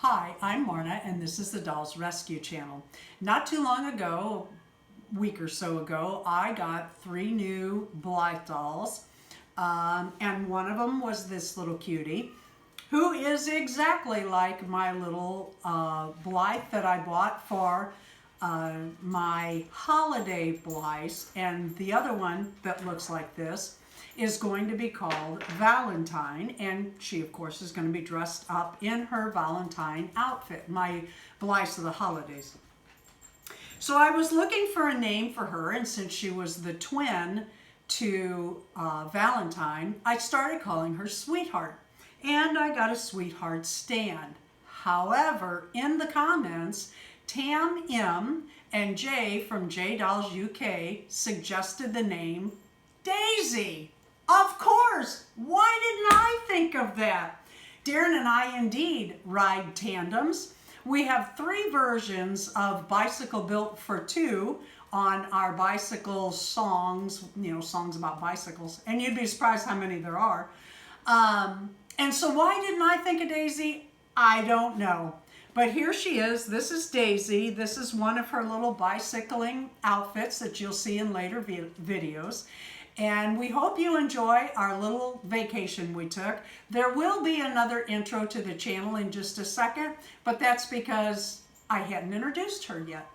Hi, I'm Marna, and this is the Dolls Rescue Channel. Not too long ago, a week or so ago, I got 3 new Blythe dolls, and one of them was this little cutie, who is exactly like my little Blythe that I bought for my holiday Blythes, and the other one that looks like this is going to be called Valentine, and she of course is going to be dressed up in her Valentine outfit, my Blythes of the holidays. So I was looking for a name for her, and since she was the twin to Valentine, I started calling her Sweetheart, and I got a Sweetheart stand. However, in the comments, Tam M and Jay from J Dolls UK suggested the name Daisy. Of course! Why didn't I think of that? Darren and I indeed ride tandems. We have 3 versions of Bicycle Built for 2 on our bicycle songs, songs about bicycles, and you'd be surprised how many there are. And so why didn't I think of Daisy? I don't know. But here she is. This is Daisy. This is one of her little bicycling outfits that you'll see in later videos. And we hope you enjoy our little vacation we took. There will be another intro to the channel in just a second, but that's because I hadn't introduced her yet.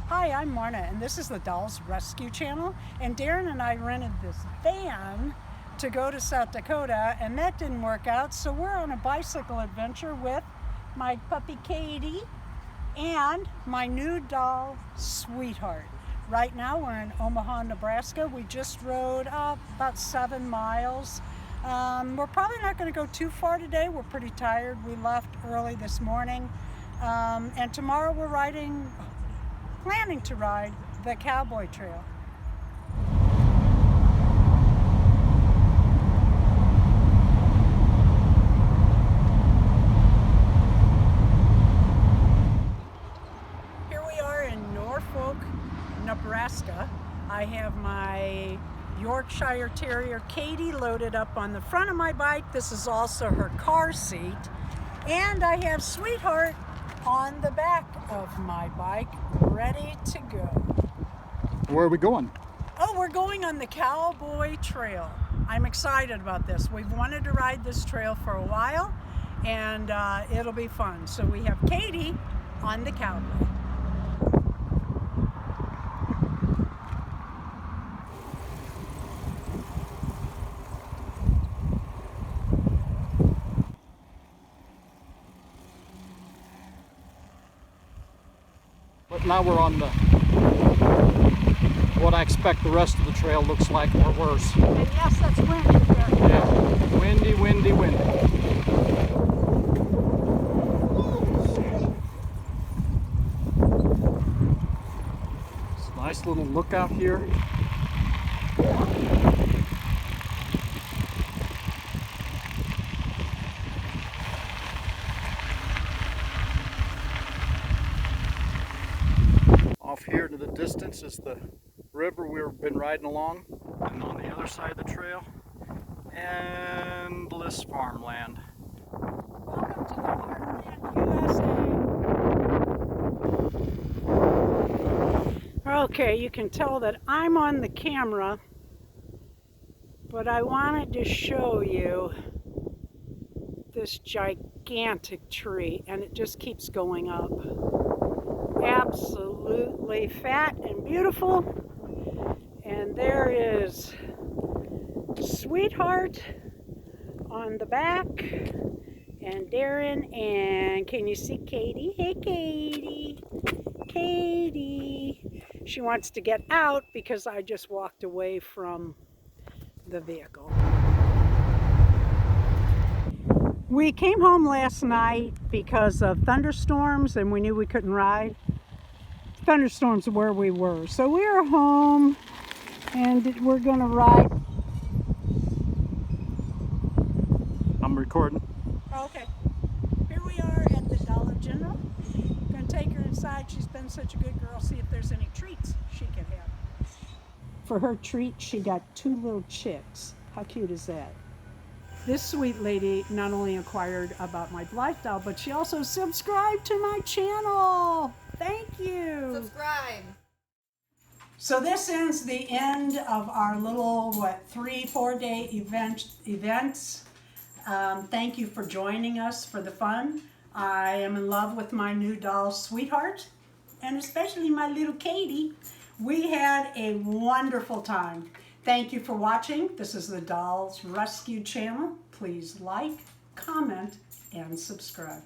Hi, I'm Marna, and this is the Dolls Rescue Channel, and Darren and I rented this van to go to South Dakota, and that didn't work out, so we're on a bicycle adventure with my puppy Katy and my new doll Sweetheart. Right now we're in Omaha, Nebraska. We just rode up about 7 miles. We're probably not going to go too far today. We're pretty tired. We left early this morning, and tomorrow we're planning to ride the Cowboy Trail. Here we are in Norfolk, Nebraska. I have my Yorkshire Terrier Katy loaded up on the front of my bike. This is also her car seat. And I have Sweetheart on the back of my bike, ready to go. Where are we going? Oh, we're going on the Cowboy Trail. I'm excited about this. We've wanted to ride this trail for a while, and it'll be fun. So we have Katy on the Cowboy. But now we're on what I expect the rest of the trail looks like, or worse. And yes, that's windy. Yeah, windy, windy, windy. It's a nice little lookout here. Off here to the distance is the river we've been riding along, and on the other side of the trail, endless farmland. Welcome to the Heartland, USA. Okay, you can tell that I'm on the camera, but I wanted to show you this gigantic tree, and it just keeps going up. Absolutely fat and beautiful. And there is Sweetheart on the back, and Darren, and can you see Katy? Hey Katy, Katy. She wants to get out because I just walked away from the vehicle. We came home last night because of thunderstorms and we knew we couldn't ride. Thunderstorms where we were. So we're home and we're gonna ride. I'm recording. Okay. Here we are at the Dollar General. Gonna take her inside. She's been such a good girl. See if there's any treats she can have. For her treat, she got 2 little chicks. How cute is that? This sweet lady not only inquired about my Blythe doll, but she also subscribed to my channel. Thank you. Subscribe. So this ends the end of our little, 3-4 day events. Thank you for joining us for the fun. I am in love with my new doll, Sweetheart, and especially my little Katy. We had a wonderful time. Thank you for watching. This is the Dolls Rescue channel. Please like, comment, and subscribe.